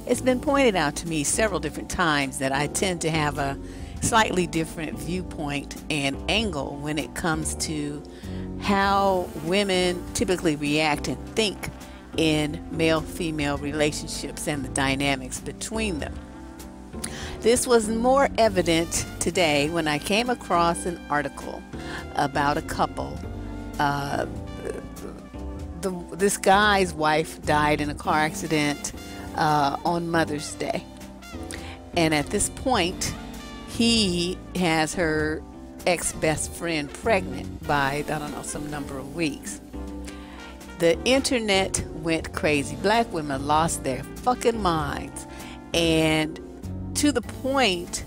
It's been pointed out to me several different times that I tend to have a slightly different viewpoint and angle when it comes to how women typically react and think in male-female relationships and the dynamics between them. This was more evident today when I came across an article about a couple. This guy's wife died in a car accident on Mother's Day. And at this point, he has her ex-best friend pregnant by, I don't know, some number of weeks. The internet went crazy. Black women lost their fucking minds. And to the point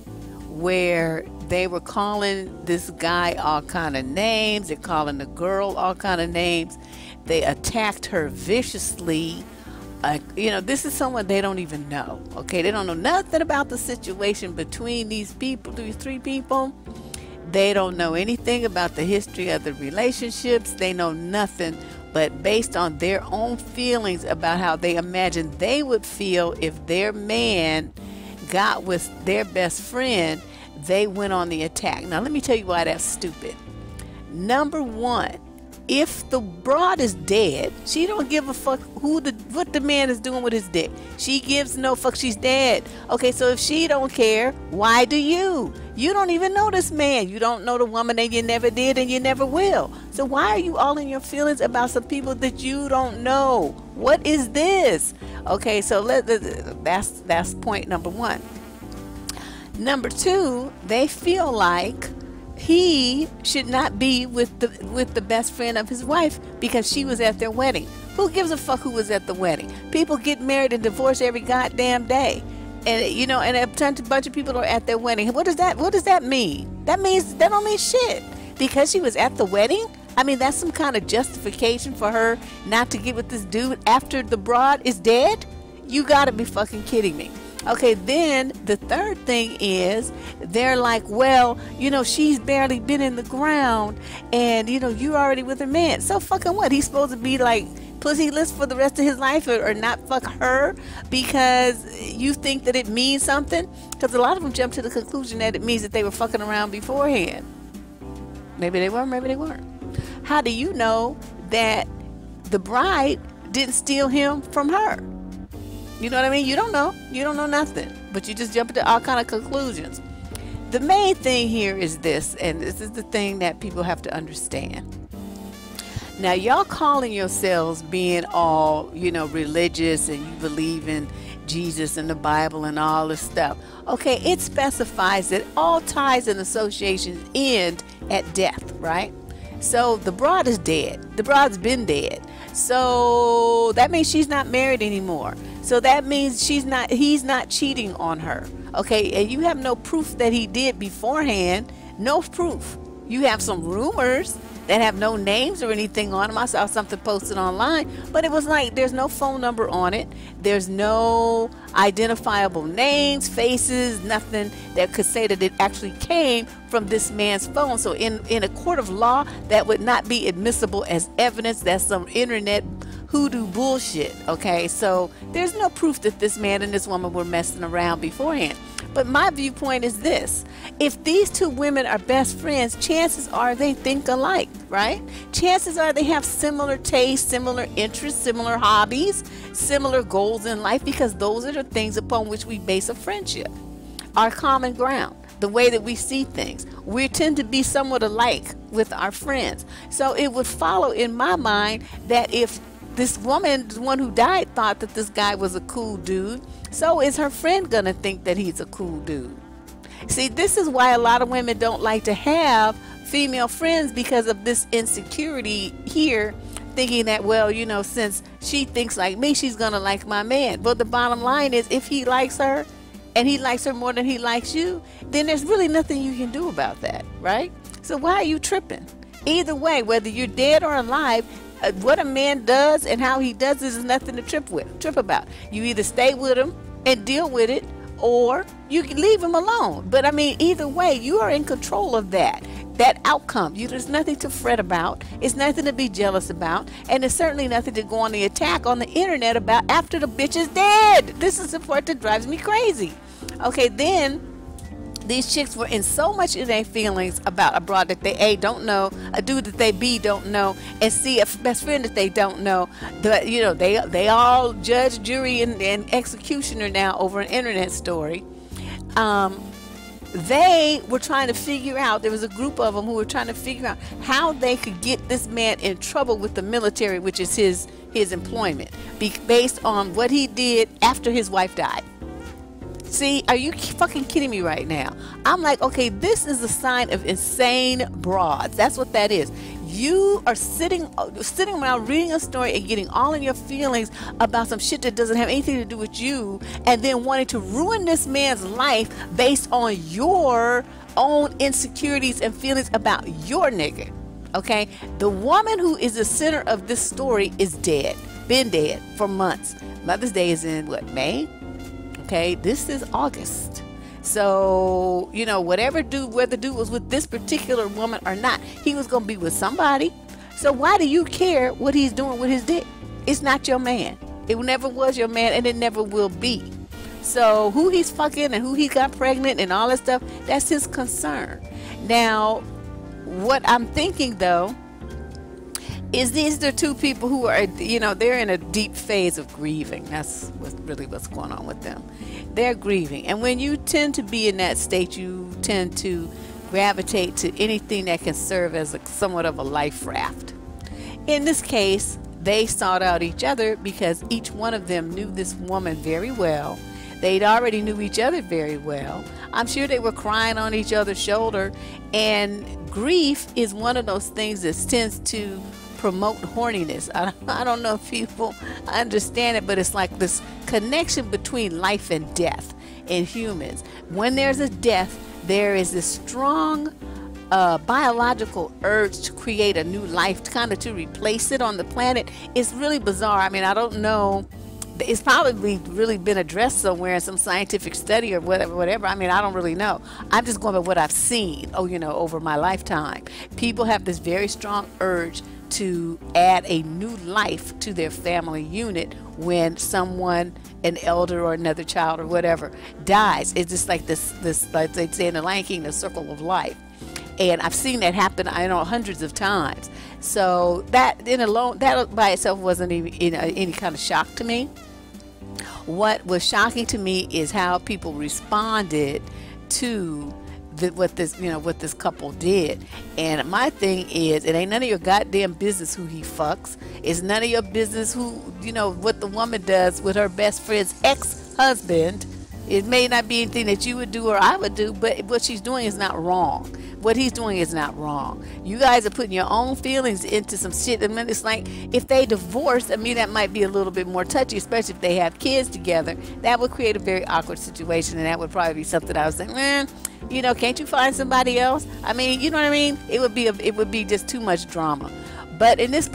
where they were calling this guy all kind of names. They're calling the girl all kind of names. They attacked her viciously. This is someone they don't even know. Okay, they don't know nothing about the situation between these people, these three people. They don't know anything about the history of the relationships. They know nothing, but based on their own feelings about how they imagine they would feel if their man got with their best friend, they went on the attack. Now, let me tell you why that's stupid. Number one, if the broad is dead, she don't give a fuck what the man is doing with his dick. She gives no fuck. She's dead. Okay, so if she don't care, why do you? You don't even know this man. You don't know the woman, and you never did, and you never will. So why are you all in your feelings about some people that you don't know? What is this? Okay, so that's point number one. Number two, they feel like he should not be with the best friend of his wife because she was at their wedding. Who gives a fuck who was at the wedding? People get married and divorced every goddamn day. And and a bunch of people are at their wedding. What does that mean? That don't mean shit. Because she was at the wedding? I mean, that's some kind of justification for her not to get with this dude after the broad is dead? You gotta be fucking kidding me. Okay, then the third thing is they're like, well, she's barely been in the ground and, you're already with her man. So fucking what? He's supposed to be like pussyless for the rest of his life or not fuck her because you think that it means something? Because a lot of them jump to the conclusion that it means that they were fucking around beforehand. Maybe they were, maybe they weren't. How do you know that the bride didn't steal him from her? You know what I mean? You don't know. You don't know nothing. But you just jump into all kind of conclusions. The main thing here is this, and this is the thing that people have to understand. Now, y'all calling yourselves being all, religious and you believe in Jesus and the Bible and all this stuff. Okay, it specifies that all ties and associations end at death, right? So the broad is dead. The broad's been dead. So that means she's not married anymore. So that means he's not cheating on her. Okay, and you have no proof that he did beforehand. No proof. You have some rumors that have no names or anything on them. I saw something posted online, but it was like there's no phone number on it. There's no identifiable names, faces, nothing that could say that it actually came from this man's phone. So in a court of law, that would not be admissible as evidence. That's some internet hoodoo bullshit. Okay, so there's no proof that this man and this woman were messing around beforehand. But my viewpoint is this: if these two women are best friends, chances are they think alike, right? Chances are they have similar tastes, similar interests, similar hobbies, similar goals in life, because those are the things upon which we base a friendship. Our common ground, the way that we see things. We tend to be somewhat alike with our friends. So it would follow in my mind that if this woman, the one who died, thought that this guy was a cool dude, so is her friend gonna think that he's a cool dude? See, this is why a lot of women don't like to have female friends, because of this insecurity here, thinking that, well, since she thinks like me, she's gonna like my man. But the bottom line is, if he likes her and he likes her more than he likes you, then there's really nothing you can do about that, right? So why are you tripping? Either way, whether you're dead or alive, what a man does and how he does this is nothing to trip about. You either stay with him and deal with it, or you can leave him alone. But I mean, either way, you are in control of that. that outcome. There's nothing to fret about. It's nothing to be jealous about. And it's certainly nothing to go on the attack on the internet about after the bitch is dead. This is the part that drives me crazy. Okay, then these chicks were in so much in their feelings about a broad that they A, don't know, a dude that they B, don't know, and C, a best friend that they don't know. But they all judge, jury, and executioner now over an internet story. They were trying to figure out, there was a group of them who were trying to figure out how they could get this man in trouble with the military, which is his employment, based on what he did after his wife died. See, are you fucking kidding me right now? I'm like, okay, this is a sign of insane broads. That's what that is. You are sitting around reading a story and getting all in your feelings about some shit that doesn't have anything to do with you, and then wanting to ruin this man's life based on your own insecurities and feelings about your nigga. Okay? The woman who is the center of this story is dead. Been dead for months. Mother's Day is in, what, May? Okay, this is August. So, whether dude was with this particular woman or not, he was going to be with somebody. So why do you care what he's doing with his dick? It's not your man. It never was your man, and it never will be. So who he's fucking and who he got pregnant and all that stuff, that's his concern. Now, what I'm thinking, though, is these the two people who are, they're in a deep phase of grieving. That's what's going on with them. They're grieving. And when you tend to be in that state, you tend to gravitate to anything that can serve as somewhat of a life raft. In this case, they sought out each other because each one of them knew this woman very well. They'd already knew each other very well. I'm sure they were crying on each other's shoulder. And grief is one of those things that tends to promote horniness. I don't know if people understand it, but it's like this connection between life and death in humans. When there's a death, there is this strong biological urge to create a new life, kind of to replace it on the planet. It's really bizarre. I mean, I don't know. It's probably really been addressed somewhere in some scientific study or whatever. I mean, I don't really know. I'm just going by what I've seen, over my lifetime. People have this very strong urge to add a new life to their family unit when someone, an elder or another child or whatever, dies. It's just like this like they say in the Lion King, the circle of life. And I've seen that happen, hundreds of times. So that by itself wasn't even any kind of shock to me. What was shocking to me is how people responded to what this couple did. And my thing is, it ain't none of your goddamn business who he fucks. It's none of your business who, what the woman does with her best friend's ex-husband. It may not be anything that you would do or I would do, but what she's doing is not wrong. What he's doing is not wrong. You guys are putting your own feelings into some shit. I mean, it's like, if they divorce, that might be a little bit more touchy, especially if they have kids together. That would create a very awkward situation, and that would probably be something I was saying, can't you find somebody else? I mean, you know what I mean? It would be just too much drama. But in this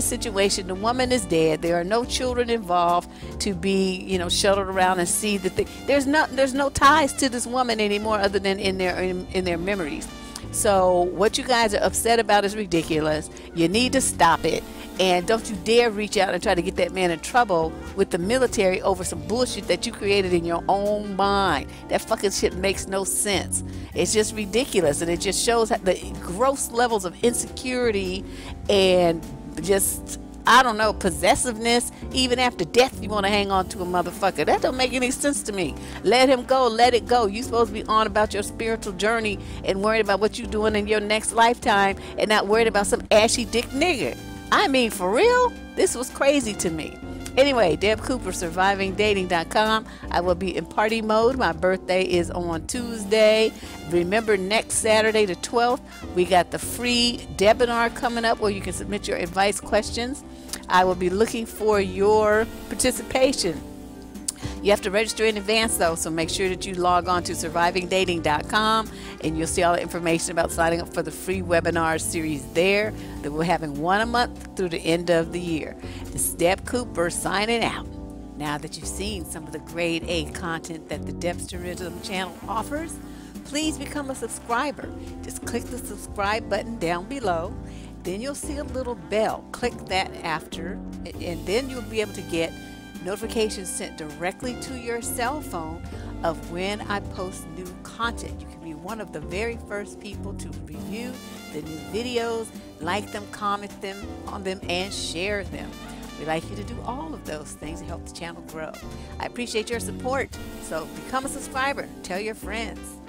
situation, the woman is dead. There are no children involved to be, shuttled around and see that there's no ties to this woman anymore, other than in their memories. So what you guys are upset about is ridiculous. You need to stop it. And don't you dare reach out and try to get that man in trouble with the military over some bullshit that you created in your own mind. That fucking shit makes no sense. It's just ridiculous. And it just shows the gross levels of insecurity and just, possessiveness. Even after death, you want to hang on to a motherfucker. That don't make any sense to me. Let him go. Let it go. You're supposed to be on about your spiritual journey and worried about what you're doing in your next lifetime and not worried about some ashy dick nigga. I mean, for real? This was crazy to me. Anyway, Deb Cooper, survivingdating.com. I will be in party mode. My birthday is on Tuesday. Remember, next Saturday, the 12th, we got the free webinar coming up where you can submit your advice questions. I will be looking for your participation. You have to register in advance, though, so make sure that you log on to survivingdating.com, and you'll see all the information about signing up for the free webinar series there. That we're having one a month through the end of the year. This is Deb Cooper signing out. Now that you've seen some of the grade A content that the Debsterism channel offers, please become a subscriber. Just click the subscribe button down below. Then you'll see a little bell. Click that after, and then you'll be able to get notifications sent directly to your cell phone of when I post new content. You can be one of the very first people to review the new videos, like them, comment on them, and share them. We'd like you to do all of those things to help the channel grow. I appreciate your support, so become a subscriber. Tell your friends.